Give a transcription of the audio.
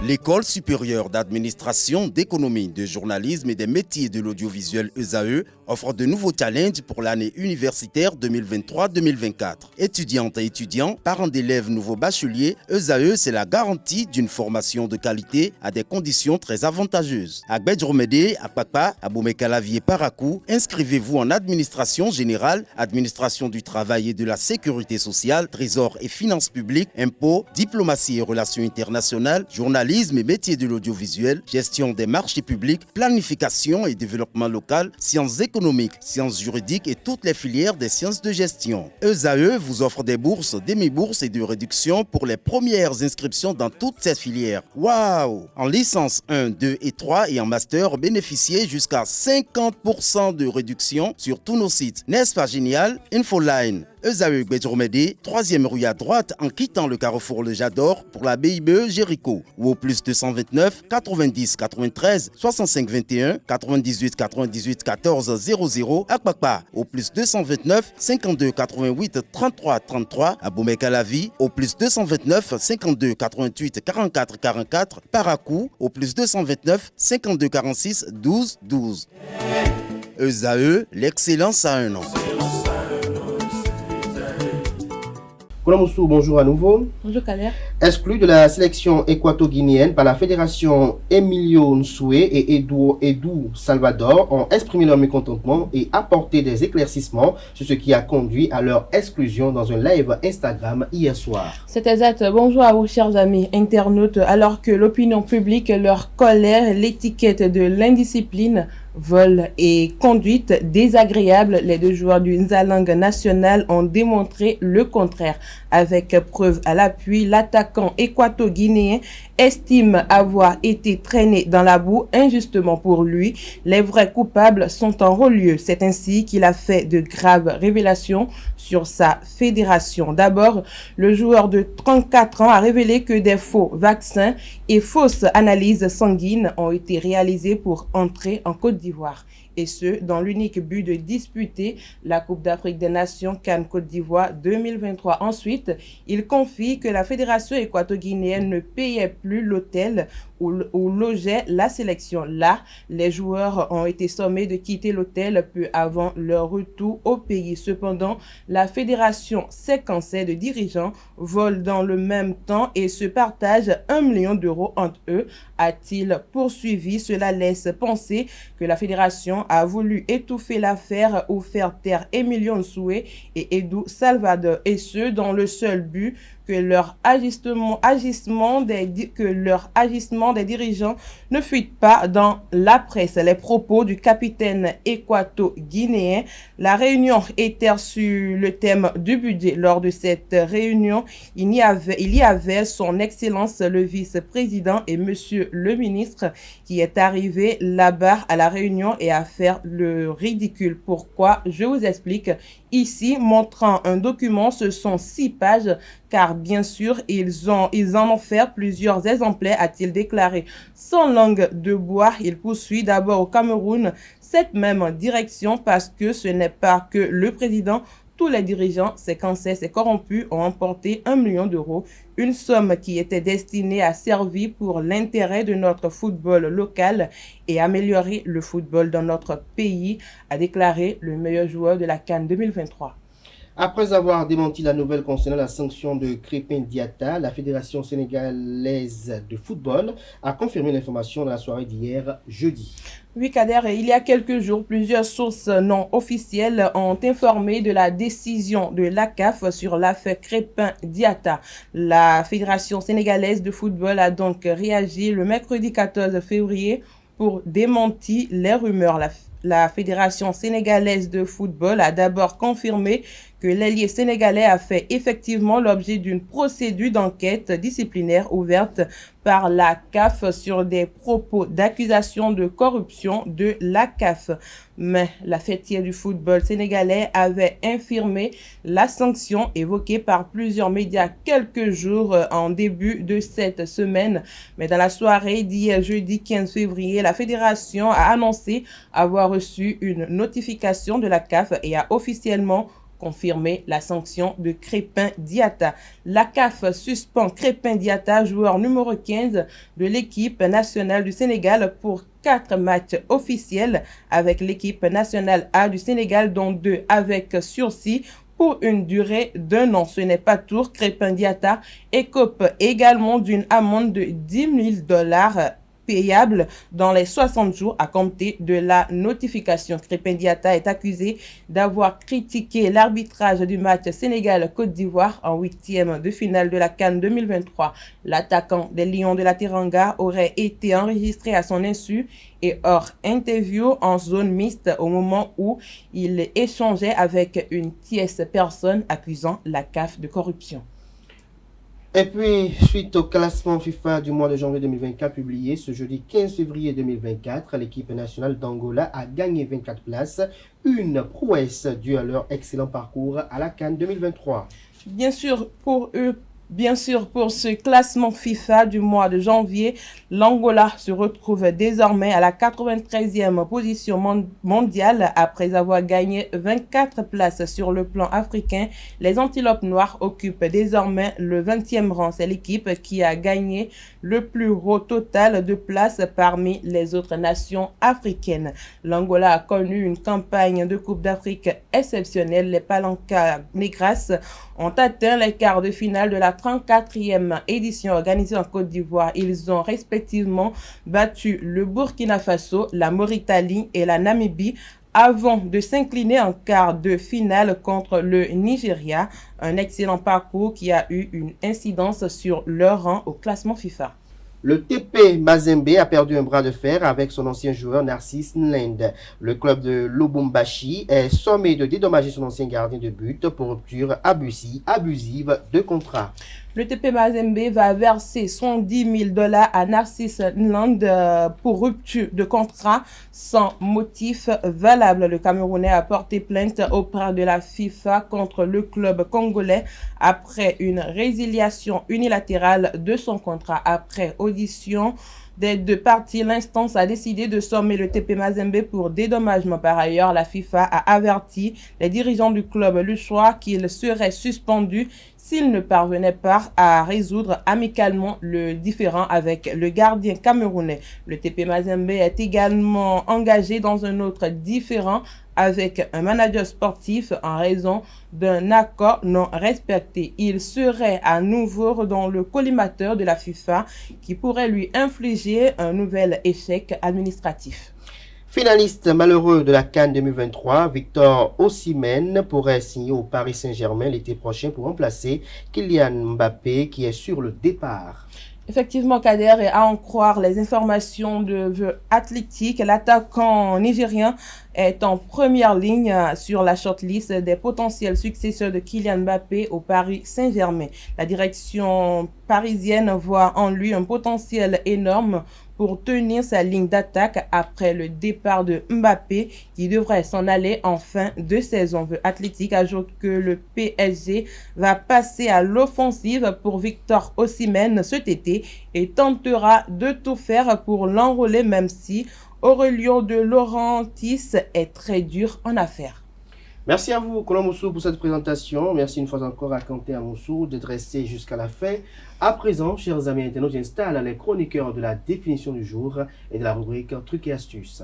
L'École supérieure d'administration, d'économie, de journalisme et des métiers de l'audiovisuel ESAE offre de nouveaux challenges pour l'année universitaire 2023-2024. Étudiantes et étudiants, parents d'élèves nouveaux bacheliers, ESAE, c'est la garantie d'une formation de qualité à des conditions très avantageuses. À Gbedjromede, à Papa, à Boumekalavi et Parakou, inscrivez-vous en administration générale, administration du travail et de la sécurité sociale, trésor et finances publiques, impôts, diplomatie et relations internationales, journalisme et métiers de l'audiovisuel, gestion des marchés publics, planification et développement local, sciences économiques, sciences juridiques et toutes les filières des sciences de gestion. ESAE vous offre des bourses, demi-bourses et de réductions pour les premières inscriptions dans toutes ces filières. Waouh! En licence 1, 2 et 3 et en master, bénéficiez jusqu'à 50% de réduction sur tous nos sites. N'est-ce pas génial? Infoline. ESAE Gbedjromede, 3e rue à droite en quittant le carrefour Le Jador pour la BIBE Jéricho ou au plus 229 90 93 65 21 98 98 14 00 à Kpakpa au plus 229 52 88 33 33 à Boumekalavi au plus 229 52 88 44 44 Parakou au plus 229 52 46 12 12. ESAE, l'excellence à un an. Koulamousou, bonjour à nouveau. Bonjour Kader. Exclu de la sélection équato-guinéenne par la fédération, Emilio Nsoué et Edou Salvador ont exprimé leur mécontentement et apporté des éclaircissements sur ce qui a conduit à leur exclusion dans un live Instagram hier soir. C'est exact. Bonjour à vous chers amis internautes. Alors que l'opinion publique leur colère l'étiquette de l'indiscipline, vol et conduite désagréable, les deux joueurs du Nzalang national ont démontré le contraire. Avec preuve à l'appui, l'attaquant équato-guinéen estime avoir été traîné dans la boue injustement pour lui. Les vrais coupables sont en relieu. C'est ainsi qu'il a fait de graves révélations sur sa fédération. D'abord, le joueur de 34 ans a révélé que des faux vaccins et fausses analyses sanguines ont été réalisées pour entrer en Côte d'Ivoire. Et ce, dans l'unique but de disputer la Coupe d'Afrique des Nations CAN Côte d'Ivoire 2023. Ensuite, il confie que la fédération équato-guinéenne ne payait plus l'hôtel où logeait la sélection. Là, les joueurs ont été sommés de quitter l'hôtel peu avant leur retour au pays. Cependant, la fédération séquencée de dirigeants vole dans le même temps et se partage 1 million d'euros entre eux, a-t-il poursuivi. Cela laisse penser que la fédération a voulu étouffer l'affaire ou faire taire Emilio Nsoué et Edou Salvador, et ce dans le seul but que leur agissement des dirigeants ne fuite pas dans la presse. Les propos du capitaine équato-guinéen. La réunion était sur le thème du budget. Lors de cette réunion, il y avait son excellence le vice-président et monsieur le ministre qui est arrivé là-bas à la réunion et à faire le ridicule. Pourquoi? Je vous explique ici, montrant un document. Ce sont 6 pages, car bien sûr, ils en ont fait plusieurs exemplaires, a-t-il déclaré. Sans langue de bois, il poursuit d'abord au Cameroun cette même direction parce que ce n'est pas que le président. Tous les dirigeants séquencés, ces corrompus, ont emporté 1 million d'euros, une somme qui était destinée à servir pour l'intérêt de notre football local et améliorer le football dans notre pays, a déclaré le meilleur joueur de la CAN 2023. Après avoir démenti la nouvelle concernant la sanction de Crépin Diatta, la Fédération sénégalaise de football a confirmé l'information dans la soirée d'hier, jeudi. Oui, Kader, il y a quelques jours, plusieurs sources non officielles ont informé de la décision de l'ACAF sur l'affaire Crépin Diatta. La Fédération sénégalaise de football a donc réagi le mercredi 14 février pour démentir les rumeurs. La Fédération sénégalaise de football a d'abord confirmé que l'ailier sénégalais a fait effectivement l'objet d'une procédure d'enquête disciplinaire ouverte par la CAF sur des propos d'accusation de corruption de la CAF. Mais la fêtière du football sénégalais avait infirmé la sanction évoquée par plusieurs médias quelques jours en début de cette semaine. Mais dans la soirée d'hier jeudi 15 février, la fédération a annoncé avoir reçu une notification de la CAF et a officiellement confirmé la sanction de Crépin Diatta. La CAF suspend Crépin Diatta, joueur numéro 15 de l'équipe nationale du Sénégal pour 4 matchs officiels avec l'équipe nationale A du Sénégal, dont 2 avec sursis pour une durée d'1 an. Ce n'est pas tout. Crépin Diatta écope également d'une amende de $10 000 payable dans les 60 jours à compter de la notification. Crépin Diatta est accusé d'avoir critiqué l'arbitrage du match Sénégal-Côte d'Ivoire en 8e de finale de la CAN 2023. L'attaquant des Lions de la Teranga aurait été enregistré à son insu et hors interview en zone mixte au moment où il échangeait avec une tierce personne accusant la CAF de corruption. Et puis, suite au classement FIFA du mois de janvier 2024 publié ce jeudi 15 février 2024, l'équipe nationale d'Angola a gagné 24 places, une prouesse due à leur excellent parcours à la CAN 2023. Bien sûr, pour ce classement FIFA du mois de janvier, l'Angola se retrouve désormais à la 93e position mondiale après avoir gagné 24 places sur le plan africain. Les Antilopes Noires occupent désormais le 20e rang. C'est l'équipe qui a gagné le plus haut total de places parmi les autres nations africaines. L'Angola a connu une campagne de Coupe d'Afrique exceptionnelle. Les Palancas Negras ont atteint les quarts de finale de la 34e édition organisée en Côte d'Ivoire. Ils ont respectivement battu le Burkina Faso, la Mauritanie et la Namibie avant de s'incliner en quart de finale contre le Nigeria. Un excellent parcours qui a eu une incidence sur leur rang au classement FIFA. Le TP Mazembe a perdu un bras de fer avec son ancien joueur Narcisse Nlend. Le club de Lubumbashi est sommé de dédommager son ancien gardien de but pour rupture abusive de contrat. Le TP Mazembe va verser $70 000 à Narcisse Nlend pour rupture de contrat sans motif valable. Le Camerounais a porté plainte auprès de la FIFA contre le club congolais après une résiliation unilatérale de son contrat. Après audition des deux parties, l'instance a décidé de sommer le TP Mazembe pour dédommagement. Par ailleurs, la FIFA a averti les dirigeants du club lusois qu'ils seraient suspendus s'ils ne parvenaient pas à résoudre amicalement le différend avec le gardien camerounais. Le TP Mazembe est également engagé dans un autre différend avec un manager sportif en raison d'un accord non respecté. Il serait à nouveau dans le collimateur de la FIFA qui pourrait lui infliger un nouvel échec administratif. Finaliste malheureux de la CAN 2023, Victor Osimhen pourrait signer au Paris Saint-Germain l'été prochain pour remplacer Kylian Mbappé qui est sur le départ. Effectivement, Kader, et à en croire les informations de The Athletic, l'attaquant nigérien est en première ligne sur la shortlist des potentiels successeurs de Kylian Mbappé au Paris Saint-Germain. La direction parisienne voit en lui un potentiel énorme pour tenir sa ligne d'attaque après le départ de Mbappé qui devrait s'en aller en fin de saison. The Athletic ajoute que le PSG va passer à l'offensive pour Victor Osimhen cet été et tentera de tout faire pour l'enrôler, même si Aurélien de Laurentiis est très dur en affaires. Merci à vous, Colomb Moussou, pour cette présentation. Merci une fois encore à Quentin Moussou d'être resté jusqu'à la fin. À présent, chers amis internautes, j'installe les chroniqueurs de la définition du jour et de la rubrique Trucs et astuces.